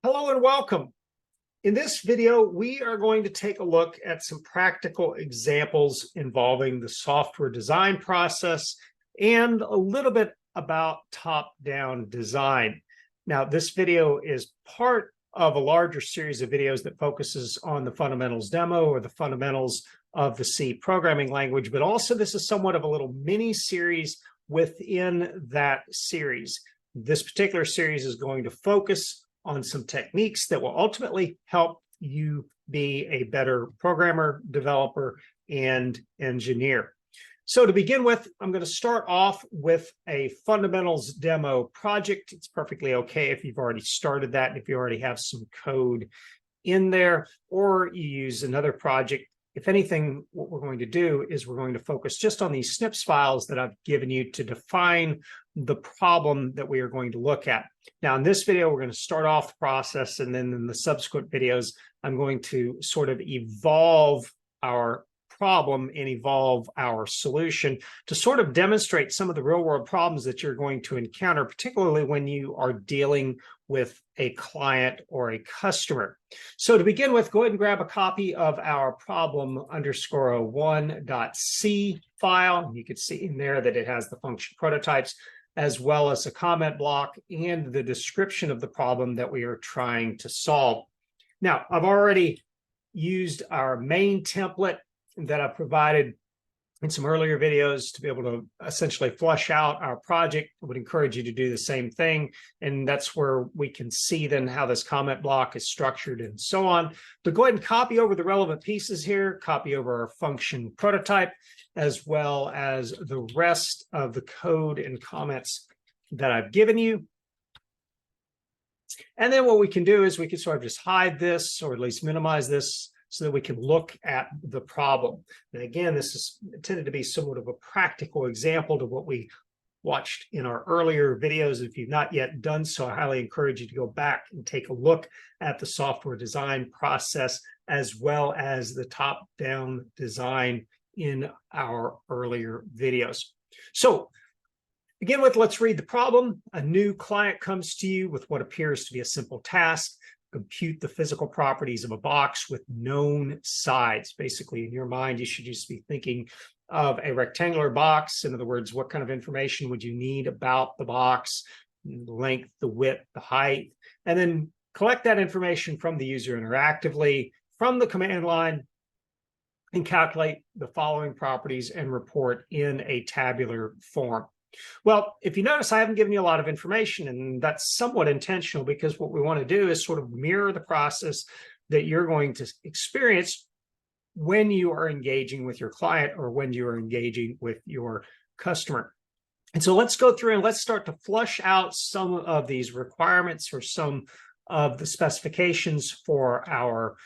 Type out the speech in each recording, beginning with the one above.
Hello and welcome. In this video, we are going to take a look at some practical examples involving the software design process and a little bit about top-down design. Now, this video is part of a larger series of videos that focuses on the fundamentals demo or the fundamentals of the C programming language, but also this is somewhat of a little mini series within that series. This particular series is going to focus on some techniques that will ultimately help you be a better programmer, developer, and engineer. So to begin with, I'm going to start off with a fundamentals demo project. It's perfectly okay if you've already started that, and if you already have some code in there, or you use another project. If anything, what we're going to do is we're going to focus just on these snips files that I've given you to define the problem that we are going to look at. Now, in this video, we're going to start off the process, and then in the subsequent videos, I'm going to sort of evolve our problem and evolve our solution to sort of demonstrate some of the real-world problems that you're going to encounter, particularly when you are dealing with a client or a customer. So to begin with, go ahead and grab a copy of our problem_1.c file. You can see in there that it has the function prototypes, as well as a comment block and the description of the problem that we are trying to solve. Now, I've already used our main template that I provided in some earlier videos to be able to essentially flush out our project. I would encourage you to do the same thing. And that's where we can see then how this comment block is structured and so on. But go ahead and copy over the relevant pieces here, copy over our function prototype, as well as the rest of the code and comments that I've given you. And then what we can do is we can sort of just hide this, or at least minimize this, so that we can look at the problem. And again, this is intended to be somewhat of a practical example to what we watched in our earlier videos. If you've not yet done so, I highly encourage you to go back and take a look at the software design process, as well as the top-down design in our earlier videos. So begin with, let's read the problem. A new client comes to you with what appears to be a simple task: compute the physical properties of a box with known sides. Basically, in your mind, you should just be thinking of a rectangular box. In other words, what kind of information would you need about the box, the length, the width, the height, and then collect that information from the user interactively from the command line and calculate the following properties and report in a tabular form. Well, if you notice, I haven't given you a lot of information, and that's somewhat intentional, because what we want to do is sort of mirror the process that you're going to experience when you are engaging with your client or when you are engaging with your customer. And so let's go through and let's start to flush out some of these requirements or some of the specifications for our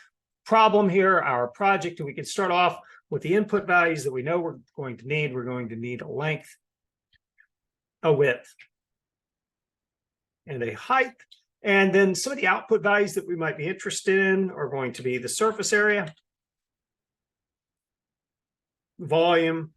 problem here, our project. And we can start off with the input values that we know we're going to need. We're going to need a length, a width, and a height. And then some of the output values that we might be interested in are going to be the surface area, volume,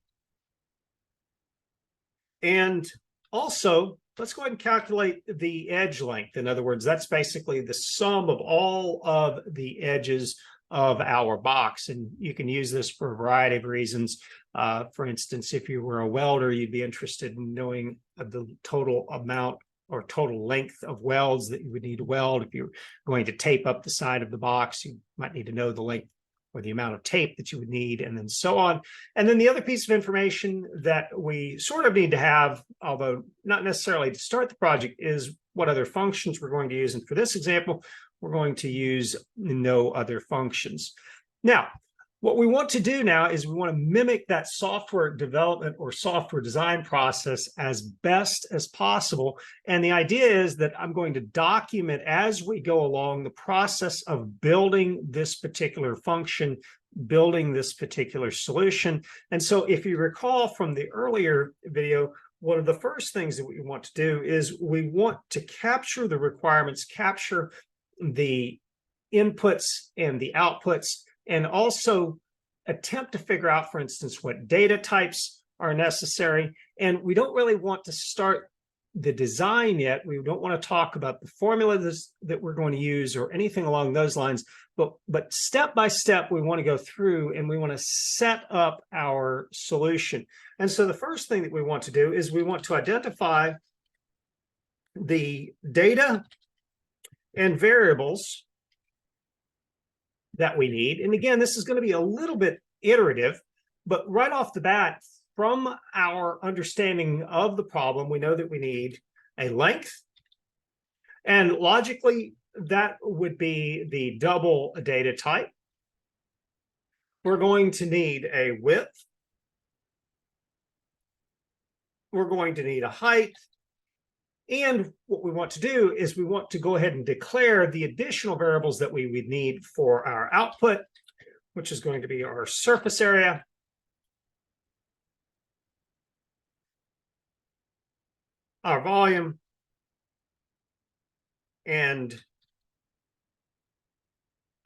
and also let's go ahead and calculate the edge length. In other words, that's basically the sum of all of the edges of our box. And you can use this for a variety of reasons. For instance, if you were a welder, you'd be interested in knowing the total amount or total length of welds that you would need to weld. If you're going to tape up the side of the box, you might need to know the length or the amount of tape that you would need, and then so on. And then the other piece of information that we sort of need to have, although not necessarily to start the project, is what other functions we're going to use. And for this example, we're going to use no other functions. Now, what we want to do now is we want to mimic that software development or software design process as best as possible. And the idea is that I'm going to document as we go along the process of building this particular function, building this particular solution. And so if you recall from the earlier video, one of the first things that we want to do is we want to capture the requirements, capture the inputs and the outputs, and also attempt to figure out, for instance, what data types are necessary. And we don't really want to start the design yet. We don't want to talk about the formula that we're going to use or anything along those lines, but step by step, we want to go through and we want to set up our solution. And so the first thing that we want to do is we want to identify the data and variables that we need. And again, this is going to be a little bit iterative, but right off the bat, from our understanding of the problem, we know that we need a length. And logically, that would be the double data type. We're going to need a width. We're going to need a height. And what we want to do is we want to go ahead and declare the additional variables that we would need for our output, which is going to be our surface area, our volume, and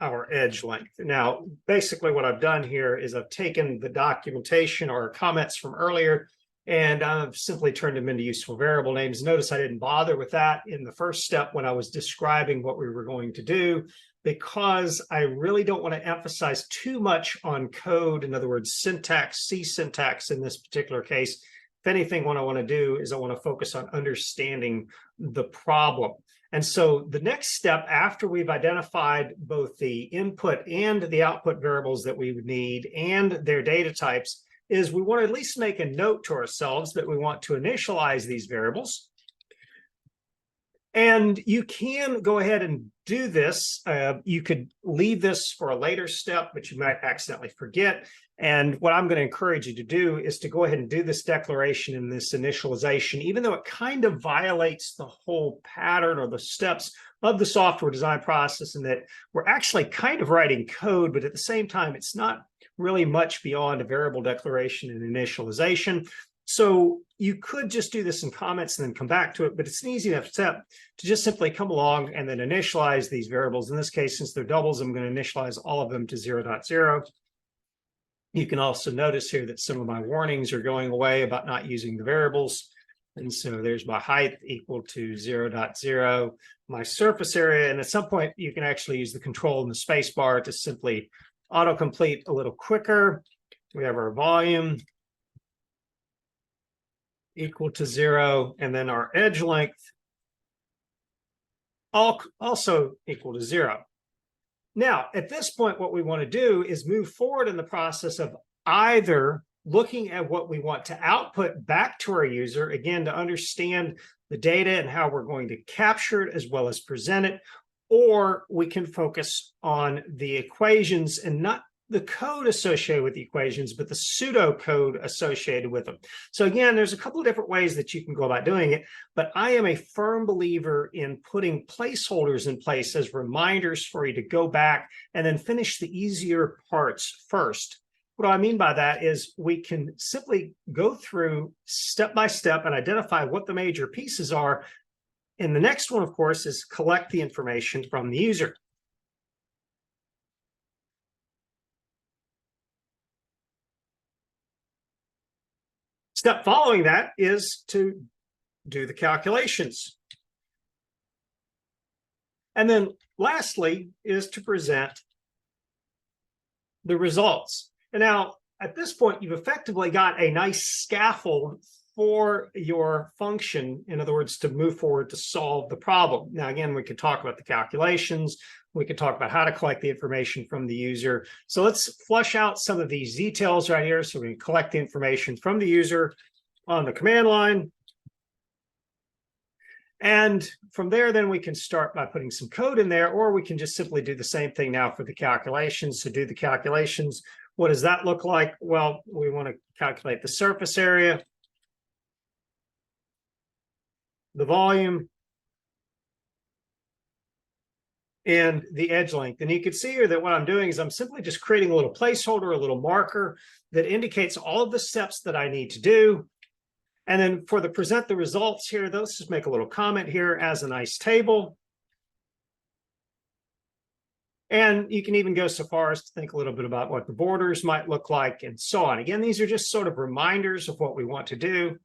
our edge length. Now, basically what I've done here is I've taken the documentation or comments from earlier, and I've simply turned them into useful variable names. Notice I didn't bother with that in the first step when I was describing what we were going to do, because I really don't want to emphasize too much on code. In other words, syntax, C syntax in this particular case. If anything, what I want to do is I want to focus on understanding the problem. And so the next step, after we've identified both the input and the output variables that we would need and their data types, is we want to at least make a note to ourselves that we want to initialize these variables. And you can go ahead and do this. You could leave this for a later step, but you might accidentally forget. And what I'm going to encourage you to do is to go ahead and do this declaration and this initialization, even though it kind of violates the whole pattern or the steps of the software design process, and that we're actually kind of writing code, but at the same time, it's not really much beyond a variable declaration and initialization. So you could just do this in comments and then come back to it, but it's an easy enough step to just simply come along and then initialize these variables. In this case, since they're doubles, I'm going to initialize all of them to 0.0. You can also notice here that some of my warnings are going away about not using the variables. And so there's my height equal to 0.0, my surface area. And at some point, you can actually use the control in the space bar to simply autocomplete a little quicker. We have our volume equal to 0, and then our edge length also equal to 0. Now, at this point, what we want to do is move forward in the process of either looking at what we want to output back to our user, again, to understand the data and how we're going to capture it as well as present it, or we can focus on the equations and not the code associated with the equations, but the pseudocode associated with them. So again, there's a couple of different ways that you can go about doing it, but I am a firm believer in putting placeholders in place as reminders for you to go back and then finish the easier parts first. What I mean by that is we can simply go through step by step and identify what the major pieces are. And the next one, of course, is collect the information from the user. Step following that is to do the calculations. And then lastly is to present the results. And now at this point, you've effectively got a nice scaffold for your function, in other words, to move forward to solve the problem. Now, again, we could talk about the calculations. We could talk about how to collect the information from the user. So let's flush out some of these details right here so we can collect the information from the user on the command line. And from there, then we can start by putting some code in there, or we can just simply do the same thing now for the calculations. So do the calculations. What does that look like? Well, we want to calculate the surface area, the volume, and the edge length. And you can see here that what I'm doing is I'm simply just creating a little placeholder, a little marker that indicates all of the steps that I need to do. And then for the present the results here, let's just make a little comment here as a nice table. And you can even go so far as to think a little bit about what the borders might look like and so on. Again, these are just sort of reminders of what we want to do.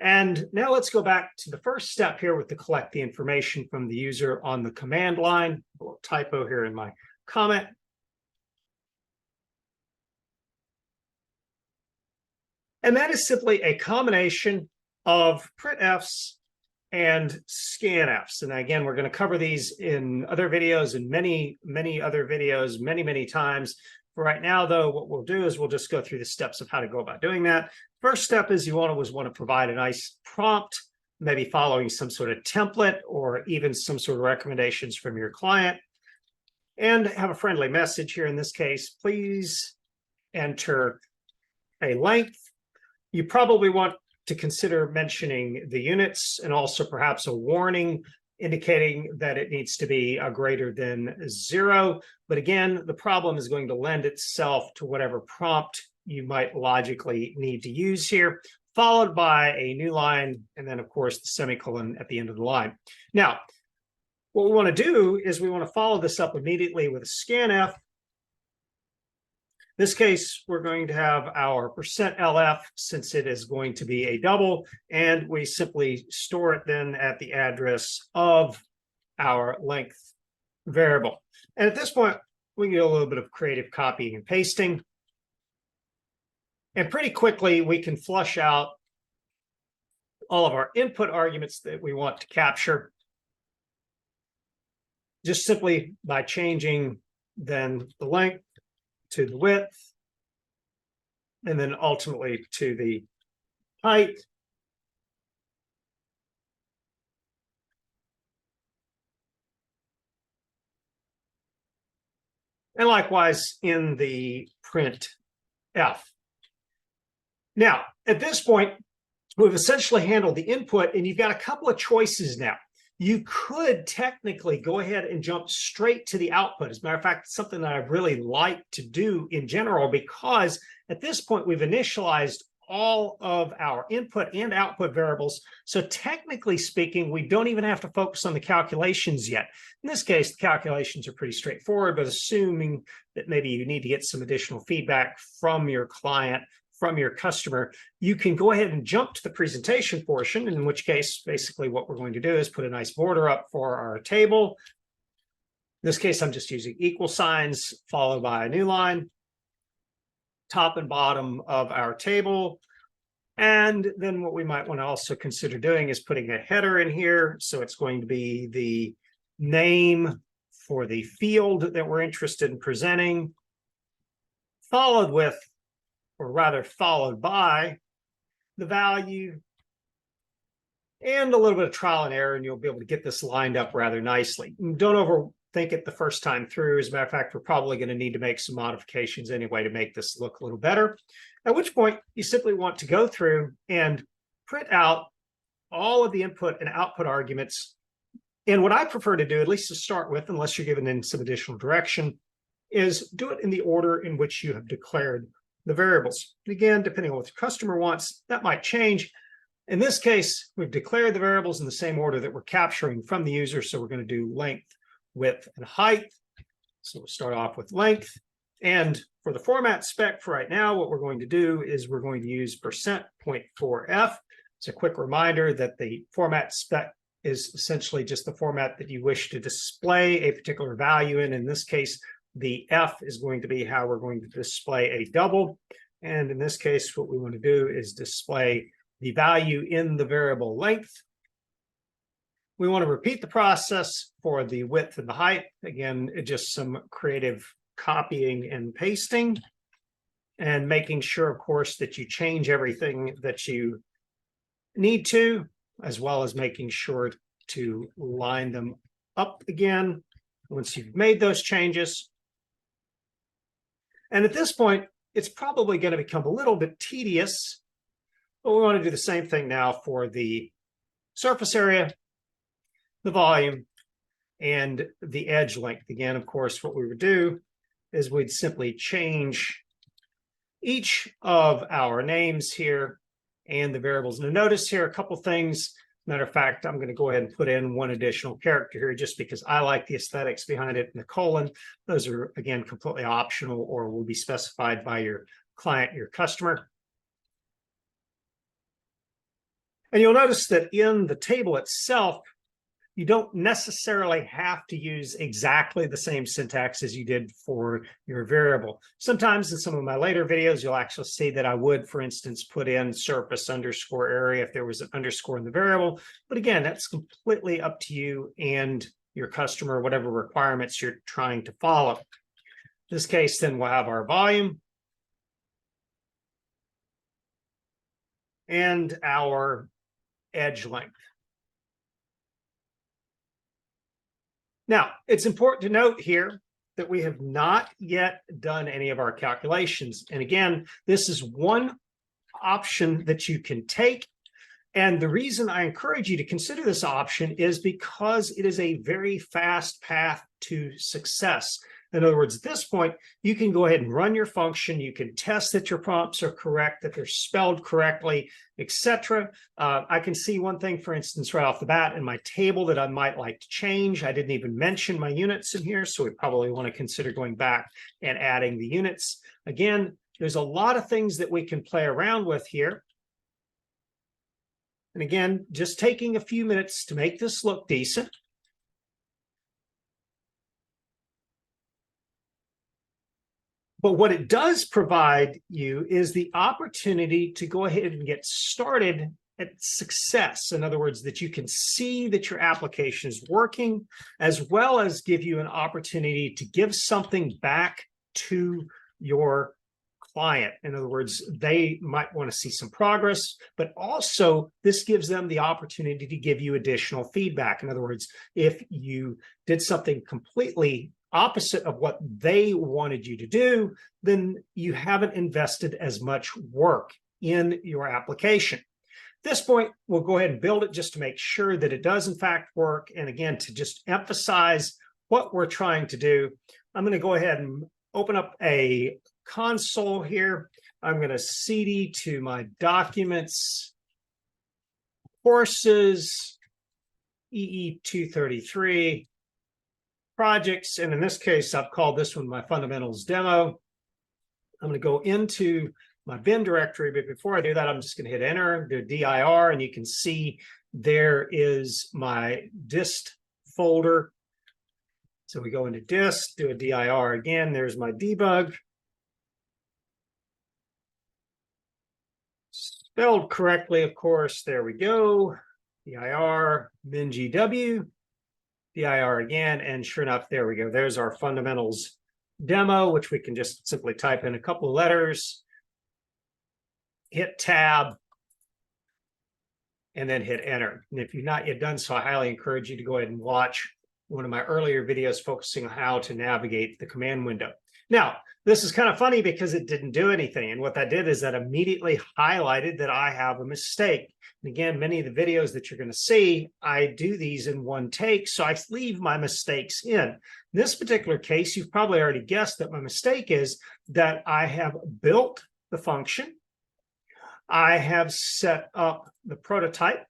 And now let's go back to the first step here with the collect the information from the user on the command line. A little typo here in my comment. And that is simply a combination of printfs and scanfs. And again, we're going to cover these in other videos and many other videos many times. For right now, though, what we'll do is we'll just go through the steps of how to go about doing that. First step is you always want to provide a nice prompt, maybe following some sort of template or even some sort of recommendations from your client, and have a friendly message here. In this case, please enter a length. You probably want to consider mentioning the units and also perhaps a warning indicating that it needs to be greater than 0. But again, the problem is going to lend itself to whatever prompt you might logically need to use here, followed by a new line, and then, of course, the semicolon at the end of the line. Now, what we want to do is we want to follow this up immediately with a scanf. In this case, we're going to have our %LF since it is going to be a double, and we simply store it then at the address of our length variable. And at this point, we can do a little bit of creative copying and pasting. And pretty quickly, we can flush out all of our input arguments that we want to capture just simply by changing then the length to the width, and then ultimately to the height. And likewise in the print F. Now, at this point, we've essentially handled the input, and you've got a couple of choices now. You could technically go ahead and jump straight to the output. As a matter of fact, it's something that I really like to do in general, because at this point, we've initialized all of our input and output variables. So technically speaking, we don't even have to focus on the calculations yet. In this case, the calculations are pretty straightforward, but assuming that maybe you need to get some additional feedback from your client, from your customer, you can go ahead and jump to the presentation portion, in which case, basically what we're going to do is put a nice border up for our table. In this case, I'm just using equal signs followed by a new line, top and bottom of our table. And then what we might want to also consider doing is putting a header in here. So it's going to be the name for the field that we're interested in presenting, followed with, or rather followed by, the value, and a little bit of trial and error, and you'll be able to get this lined up rather nicely. Don't overthink it the first time through. As a matter of fact, we're probably going to need to make some modifications anyway to make this look a little better, at which point you simply want to go through and print out all of the input and output arguments. And what I prefer to do, at least to start with, unless you're given in some additional direction, is do it in the order in which you have declared the variables. Again, depending on what the customer wants, that might change. In this case, we've declared the variables in the same order that we're capturing from the user. So we're going to do length, width, and height. So we'll start off with length. And for the format spec for right now, what we're going to do is we're going to use %.4f. It's a quick reminder that the format spec is essentially just the format that you wish to display a particular value in. In this case, the F is going to be how we're going to display a double. And in this case, what we want to do is display the value in the variable length. We want to repeat the process for the width and the height. Again, just some creative copying and pasting, and making sure, of course, that you change everything that you need to, as well as making sure to line them up again once you've made those changes. And at this point, it's probably going to become a little bit tedious, but we want to do the same thing now for the surface area, the volume, and the edge length. Again, of course, what we would do is we'd simply change each of our names here and the variables. Now notice here a couple things. Matter of fact, I'm going to go ahead and put in one additional character here just because I like the aesthetics behind it in the colon. Those are, again, completely optional or will be specified by your client, your customer. And you'll notice that in the table itself, you don't necessarily have to use exactly the same syntax as you did for your variable. Sometimes in some of my later videos, you'll actually see that I would, for instance, put in surface underscore area if there was an underscore in the variable. But again, that's completely up to you and your customer, whatever requirements you're trying to follow. In this case, then we'll have our volume and our edge length. Now, it's important to note here that we have not yet done any of our calculations. And again, this is one option that you can take. And the reason I encourage you to consider this option is because it is a very fast path to success. In other words, at this point, you can go ahead and run your function. You can test that your prompts are correct, that they're spelled correctly, etc. I can see one thing, for instance, right off the bat in my table that I might like to change. I didn't even mention my units in here, so we probably want to consider going back and adding the units. Again, there's a lot of things that we can play around with here. And again, just taking a few minutes to make this look decent. But what it does provide you is the opportunity to go ahead and get started at success. In other words, that you can see that your application is working, as well as give you an opportunity to give something back to your client. In other words, they might want to see some progress, but also this gives them the opportunity to give you additional feedback. In other words, if you did something completely opposite of what they wanted you to do, then you haven't invested as much work in your application. At this point, we'll go ahead and build it just to make sure that it does in fact work. And again, to just emphasize what we're trying to do, I'm going to go ahead and open up a console here. I'm going to cd to my documents, courses, EE233, projects, and in this case, I've called this one my fundamentals demo. I'm going to go into my bin directory, but before I do that, I'm just going to hit enter, do dir, and you can see there is my dist folder. So we go into dist, do a dir again, there's my debug. Spelled correctly, of course, there we go. dir, min gw. dir again, and sure enough, there we go. There's our fundamentals demo, which we can just simply type in a couple of letters, hit tab, and then hit enter. And if you've not yet done so, I highly encourage you to go ahead and watch one of my earlier videos focusing on how to navigate the command window. Now, this is kind of funny because it didn't do anything. And what that did is that immediately highlighted that I have a mistake. And again, many of the videos that you're going to see, I do these in one take, so I leave my mistakes in. In this particular case, you've probably already guessed that my mistake is that I have built the function. I have set up the prototype,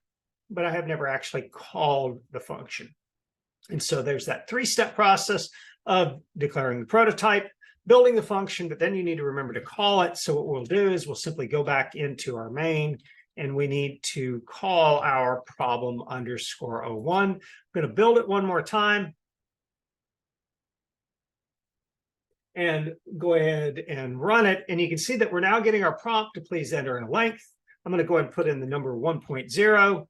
but I have never actually called the function. And so there's that three-step process of declaring the prototype, building the function, but then you need to remember to call it. So what we'll do is we'll simply go back into our main, and we need to call our problem underscore 01. I'm going to build it one more time and go ahead and run it. And you can see that we're now getting our prompt to please enter in a length. I'm going to go ahead and put in the number 1.0.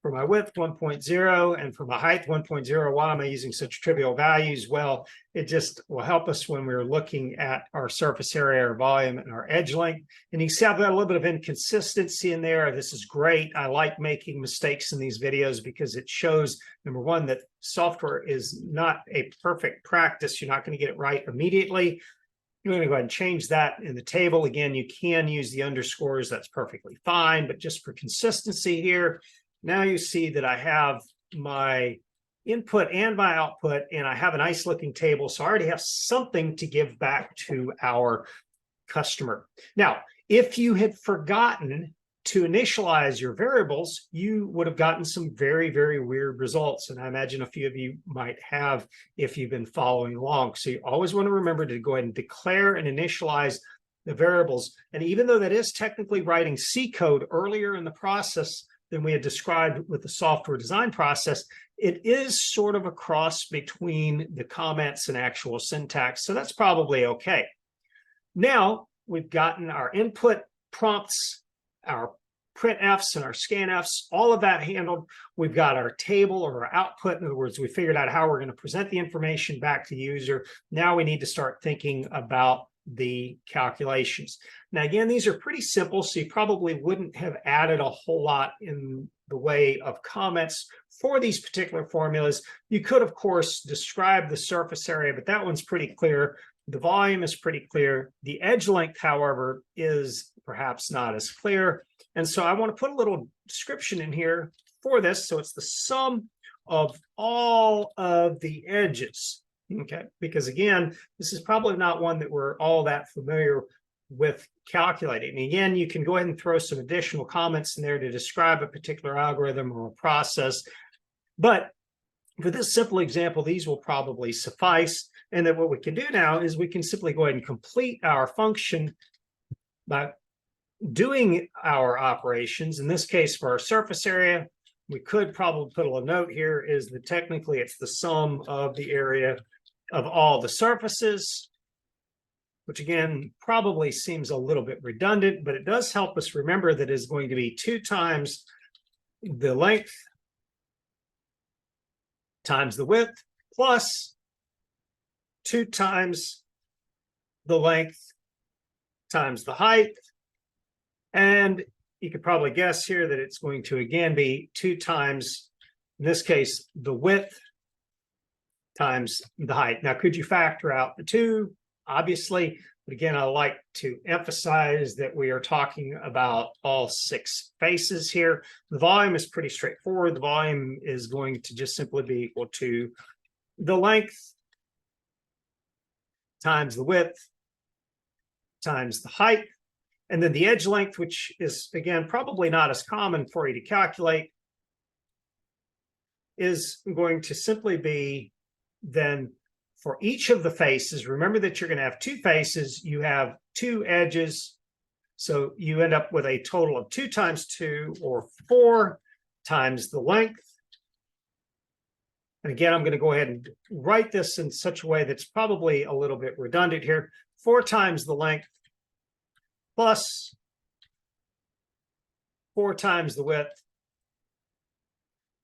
For my width, 1.0, and for my height, 1.0. Why am I using such trivial values? Well, it just will help us when we're looking at our surface area, our volume, and our edge length. And you can see I've got a little bit of inconsistency in there. This is great. I like making mistakes in these videos because it shows, number one, that software is not a perfect practice. You're not going to get it right immediately. You're going to go ahead and change that in the table. Again, you can use the underscores. That's perfectly fine. But just for consistency here, now you see that I have my input and my output, and I have a nice looking table. So I already have something to give back to our customer. Now, if you had forgotten to initialize your variables, you would have gotten some very, very weird results. And I imagine a few of you might have if you've been following along. So you always want to remember to go ahead and declare and initialize the variables. And even though that is technically writing C code earlier in the process, than we had described with the software design process, it is sort of a cross between the comments and actual syntax. So that's probably okay. Now we've gotten our input prompts, our printfs and our scanfs, all of that handled. We've got our table or our output. In other words, we figured out how we're going to present the information back to the user. Now we need to start thinking about the calculations. Now, again, these are pretty simple, so you probably wouldn't have added a whole lot in the way of comments for these particular formulas. You could, of course, describe the surface area, but that one's pretty clear. The volume is pretty clear. The edge length, however, is perhaps not as clear. And so I want to put a little description in here for this. So it's the sum of all of the edges. Okay, because again, this is probably not one that we're all that familiar with calculating. And again, you can go ahead and throw some additional comments in there to describe a particular algorithm or a process. But for this simple example, these will probably suffice. And then what we can do now is we can simply go ahead and complete our function by doing our operations. In this case, for our surface area, we could probably put a little note here is that technically it's the sum of the area of all the surfaces, which again, probably seems a little bit redundant, but it does help us remember that is going to be 2 times the length times the width plus 2 times the length times the height. And you could probably guess here that it's going to again be 2 times, in this case, the width times the height. Now, could you factor out the 2? Obviously, but again, I like to emphasize that we are talking about all 6 faces here. The volume is pretty straightforward. The volume is going to just simply be equal to the length times the width times the height. And then the edge length, which is, again, probably not as common for you to calculate, is going to simply be then for each of the faces. Remember that you're going to have 2 faces. You have 2 edges. So you end up with a total of 2 times 2, or 4 times the length. And again, I'm going to go ahead and write this in such a way that's probably a little bit redundant here. 4 times the length plus 4 times the width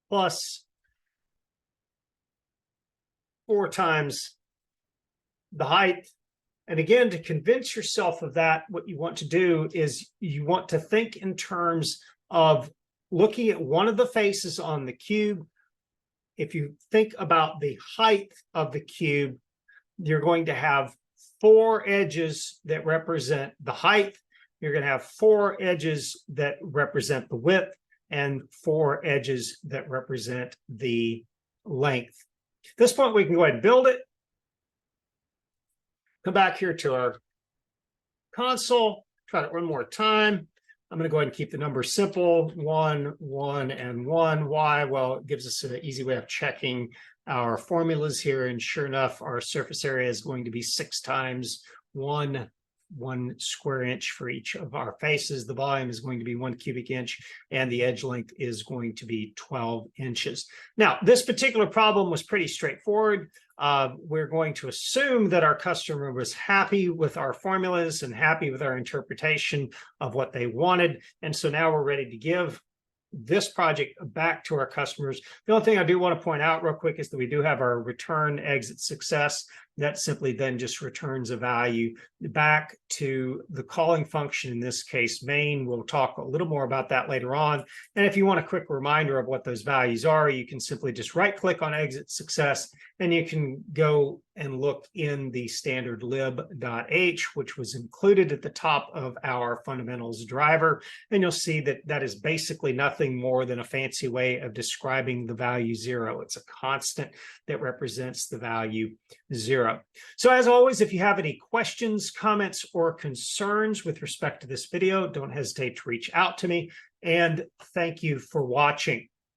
plus 4 times the height. And again, to convince yourself of that, what you want to do is you want to think in terms of looking at one of the faces on the cube. If you think about the height of the cube, you're going to have 4 edges that represent the height. You're going to have 4 edges that represent the width and 4 edges that represent the length. At this point, we can go ahead and build it. Come back here to our console, try it one more time. I'm going to go ahead and keep the numbers simple, 1, 1, and 1. Why? Well, it gives us an easy way of checking our formulas here. And sure enough, our surface area is going to be 6 times 1 square inch for each of our faces. The volume is going to be 1 cubic inch, and the edge length is going to be 12 inches. Now, this particular problem was pretty straightforward. We're going to assume that our customer was happy with our formulas and happy with our interpretation of what they wanted. And so now we're ready to give this project back to our customers. The only thing I do want to point out real quick is that we do have our return exit success. That simply then just returns a value back to the calling function, in this case, main. We'll talk a little more about that later on. And if you want a quick reminder of what those values are, you can simply just right-click on exit success, and you can go and look in the standard lib.h, which was included at the top of our fundamentals driver. And you'll see that that is basically nothing more than a fancy way of describing the value 0. It's a constant that represents the value 0. So as always, if you have any questions, comments, or concerns with respect to this video, don't hesitate to reach out to me. And thank you for watching.